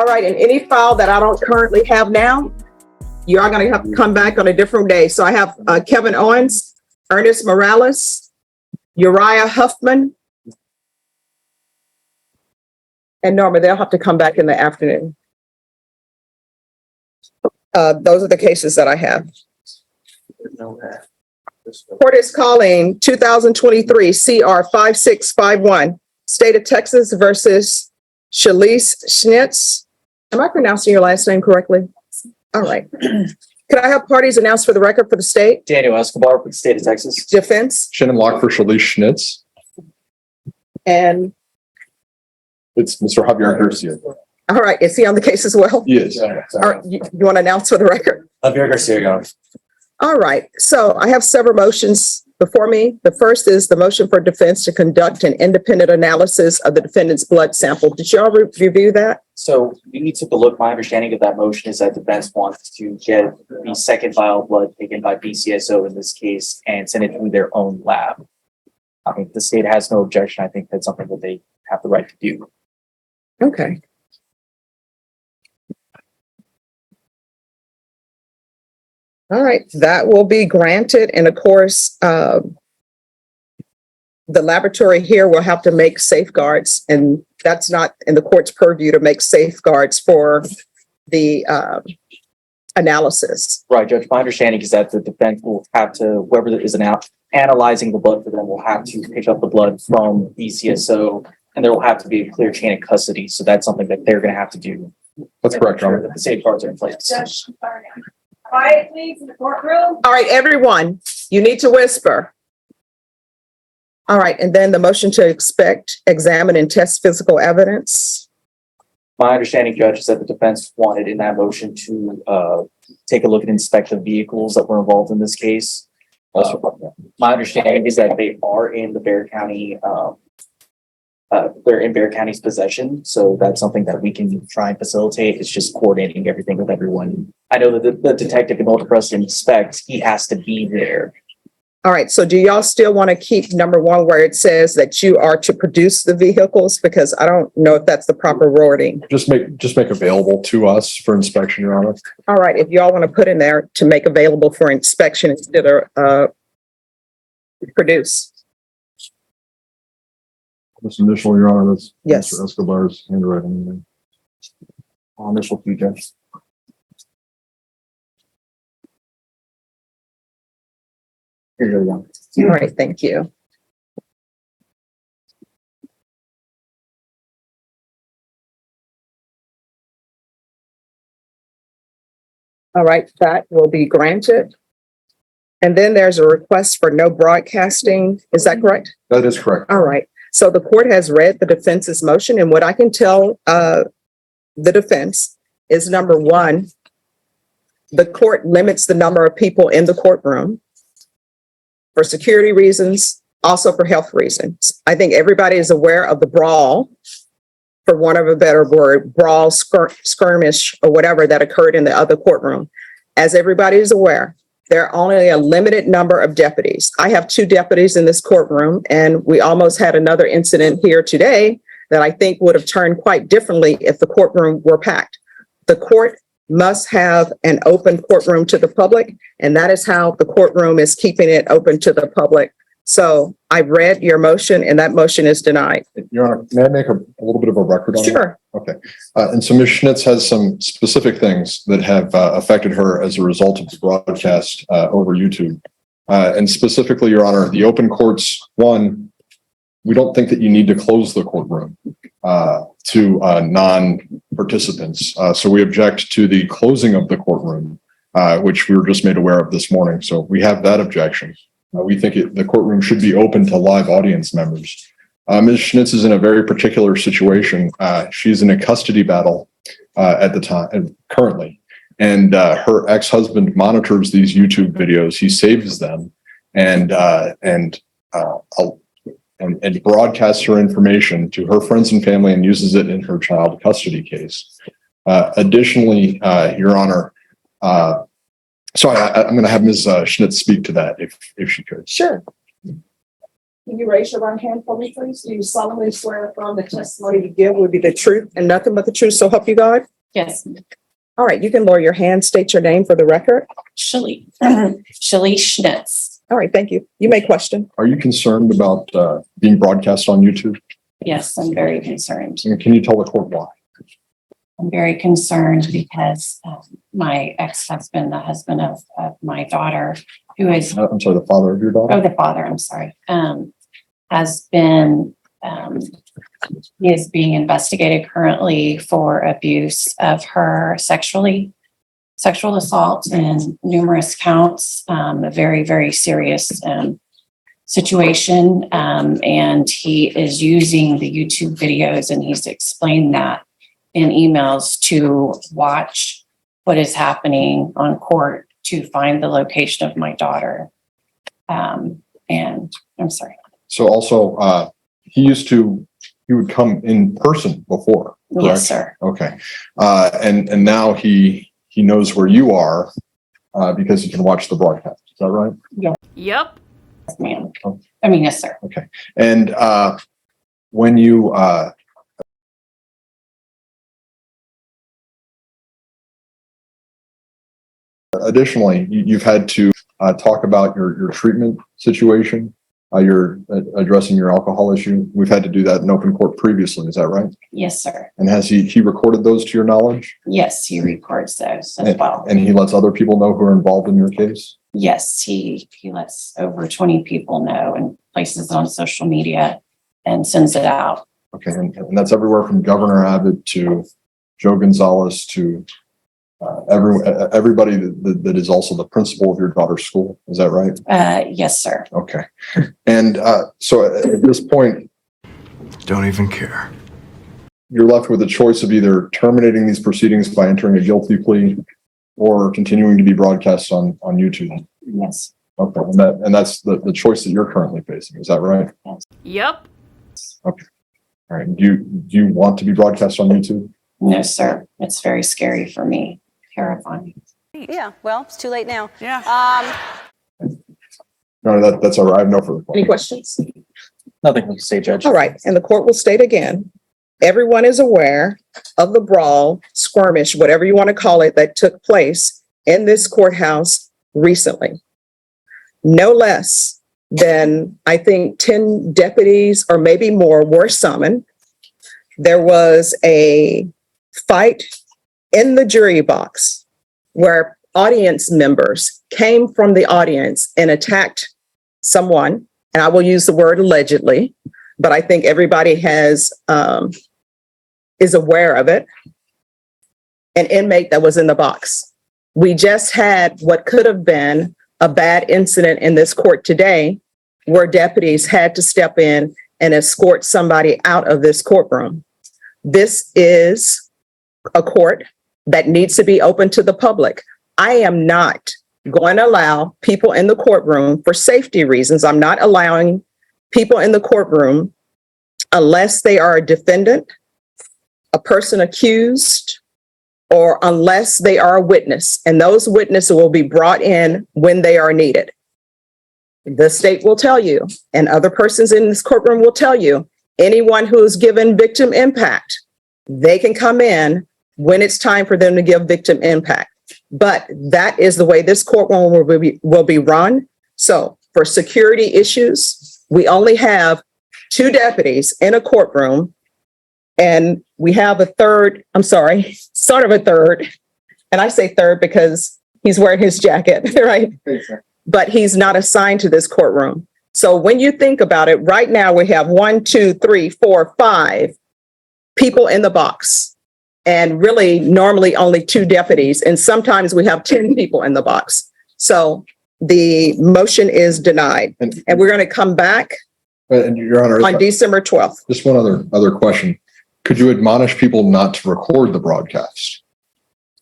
All right, and any file that I don't currently have now, you are going to have to come back on a different day. So I have Kevin Owens, Ernest Morales, Uriah Huffman, and Norma. They'll have to come back in the afternoon. Those are the cases that I have. Court is calling 2023 CR 5651, State of Texas versus Shalise Schnitz. Am I pronouncing your last name correctly? All right. Could I have parties announced for the record for the state? Daniel Escobar for the state of Texas. Defense? Shannon Locke for Shalise Schnitz. And? It's Mr. Javier Garcia. All right. Is he on the case as well? Yes. All right. You want to announce for the record? Javier Garcia, Your Honor. All right. So I have several motions before me. The first is the motion for defense to conduct an independent analysis of the defendant's blood sample. Did you all review that? So we took a look. My understanding of that motion is that defense wants to get the second vial of blood taken by BCSO in this case and send it through their own lab. I mean, the state has no objection. I think that's something that they have the right to do. Okay. All right, that will be granted. And of course, the laboratory here will have to make safeguards, and that's not in the court's purview to make safeguards for the analysis. Right, Judge. My understanding is that the defense will have to, whoever is analyzing the blood for them will have to pick up the blood from BCSO, and there will have to be a clear chain of custody. So that's something that they're going to have to do. That's correct, Your Honor. That the safeguards are in place. Quiet, please, in the courtroom. All right, everyone, you need to whisper. All right, and then the motion to inspect, examine, and test physical evidence. My understanding, Judge, is that the defense wanted in that motion to take a look and inspect the vehicles that were involved in this case. My understanding is that they are in the Bexar County. They're in Bexar County's possession, so that's something that we can try and facilitate. It's just coordinating everything with everyone. I know that the detective in order for us to inspect, he has to be there. All right, so do y'all still want to keep number one where it says that you are to produce the vehicles? Because I don't know if that's the proper wording. Just make available to us for inspection, Your Honor. All right, if y'all want to put in there to make available for inspection instead of produce. This initial, Your Honor, that's Yes. Mr. Escobar's handwriting. Initial two, Judge. Here you go. All right, thank you. All right, that will be granted. And then there's a request for no broadcasting. Is that correct? That is correct. All right. So the court has read the defense's motion, and what I can tell the defense is, number one, the court limits the number of people in the courtroom for security reasons, also for health reasons. I think everybody is aware of the brawl, for want of a better word, brawl, skirmish, or whatever that occurred in the other courtroom. As everybody is aware, there are only a limited number of deputies. I have 2 deputies in this courtroom, and we almost had another incident here today that I think would have turned quite differently if the courtroom were packed. The court must have an open courtroom to the public, and that is how the courtroom is keeping it open to the public. So I read your motion, and that motion is denied. Your Honor, may I make a little bit of a record on that? Sure. Okay. And so Ms. Schnitz has some specific things that have affected her as a result of the broadcast over YouTube. And specifically, Your Honor, the open courts, one, we don't think that you need to close the courtroom to non-participants. So we object to the closing of the courtroom, which we were just made aware of this morning. So we have that objection. We think the courtroom should be open to live audience members. Ms. Schnitz is in a very particular situation. She's in a custody battle at the time, currently, and her ex-husband monitors these YouTube videos. He saves them and broadcasts her information to her friends and family and uses it in her child custody case. Additionally, Your Honor, so I'm going to have Ms. Schnitz speak to that if she could. Sure. Can you raise your right hand for me, please? Do you solemnly swear affirm the testimony you give will be the truth and nothing but the truth, so help you God? Yes, All right, you can lower your hand, state your name for the record. Shelley Schnitz. All right, thank you. You may question. Are you concerned about being broadcast on YouTube? Yes, I'm very concerned. And can you tell the court why? I'm very concerned because my ex-husband, the husband of my daughter, who is, I'm sorry, the father of your daughter? oh, the father, I'm sorry, has been, he is being investigated currently for abuse of her sexual assault and numerous counts, a very, very serious situation. And he is using the YouTube videos, and he's explained that in emails to watch what is happening on court to find the location of my daughter. And I'm sorry. So also, he would come in person before, correct? Yes, sir. Okay. And now he knows where you are because he can watch the broadcast. Is that right? Yep. Yep. Yes, ma'am. I mean, yes, sir. Okay. And when you additionally, you've had to talk about your treatment situation. You're addressing your alcohol issue. We've had to do that in open court previously. Is that right? Yes, sir. And has he recorded those to your knowledge? Yes, he records those as well. And he lets other people know who are involved in your case? Yes, he lets over 20 people know and places it on social media and sends it out. Okay. And that's everywhere from Governor Abbott to Joe Gonzalez to everybody that is also the principal of your daughter's school. Is that right? Yes, sir. Okay. And so at this point, Don't even care. you're left with a choice of either terminating these proceedings by entering a guilty plea or continuing to be broadcast on YouTube. Yes. Okay. And that's the choice that you're currently facing. Is that right? Yep. All right. Do you want to be broadcast on YouTube? No, sir. It's very scary for me. Terrifying. Yeah, well, it's too late now. Yeah. No, that's all right. I have no further Any questions. questions? Nothing to say, Judge. All right, and the court will state again, everyone is aware of the brawl, skirmish, whatever you want to call it, that took place in this courthouse recently. No less than, I think, 10 deputies or maybe more were summoned. There was a fight in the jury box where audience members came from the audience and attacked someone. And I will use the word allegedly, but I think everybody is aware of it. An inmate that was in the box. We just had what could have been a bad incident in this court today where deputies had to step in and escort somebody out of this courtroom. This is a court that needs to be open to the public. I am not going to allow people in the courtroom for safety reasons. I'm not allowing people in the courtroom unless they are a defendant, a person accused, or unless they are a witness. And those witnesses will be brought in when they are needed. The state will tell you, and other persons in this courtroom will tell you, anyone who is given victim impact, they can come in when it's time for them to give victim impact. But that is the way this courtroom will be run. So for security issues, we only have 2 deputies in a courtroom, and we have a third, sort of a third. And I say third because he's wearing his jacket, right? But he's not assigned to this courtroom. So when you think about it, right now we have 1, 2, 3, 4, 5 people in the box. And really, normally only 2 deputies. And sometimes we have 10 people in the box. So the motion is denied. And we're going to come back And Your Honor, on December 12th. just one other question. Could you admonish people not to record the broadcast?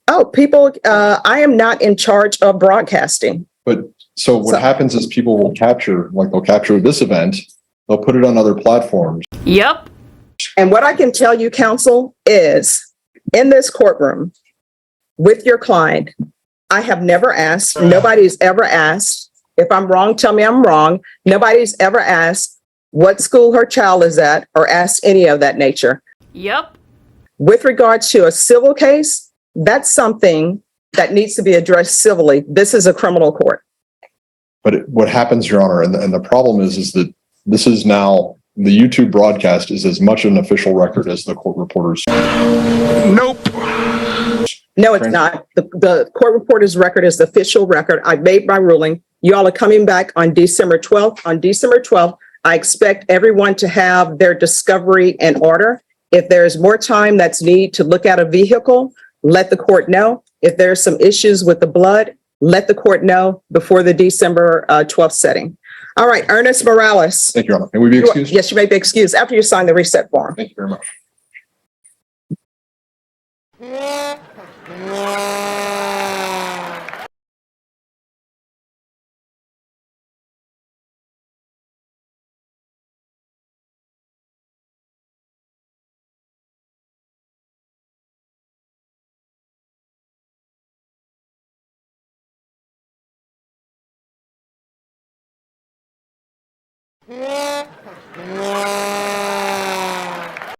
Oh, people, I am not in charge of broadcasting. But so what So- happens is people will they'll capture this event, they'll put it on other platforms. Yep. And what I can tell you, counsel, is in this courtroom with your client, I have never asked, nobody's ever asked, if I'm wrong, tell me I'm wrong. Nobody's ever asked what school her child is at or asked any of that nature. Yep. With regard to a civil case, That's something that needs to be addressed civilly. This is a criminal court. But what happens, Your Honor, and the problem is that this is now, the YouTube broadcast is as much an official record as the court reporters. Nope. No, it's not. The court reporter's record is the official record. I made my ruling. You all are coming back on December 12th. On December 12th, I expect everyone to have their discovery in order. If there's more time that's needed to look at a vehicle, let the court know. If there's some issues with the blood, let the court know before the December 12th setting. All right, Ernest Morales. Thank you, Your Honor. May we be excused? Yes, you may be excused after you sign the reset form. Thank you very much. Yeah.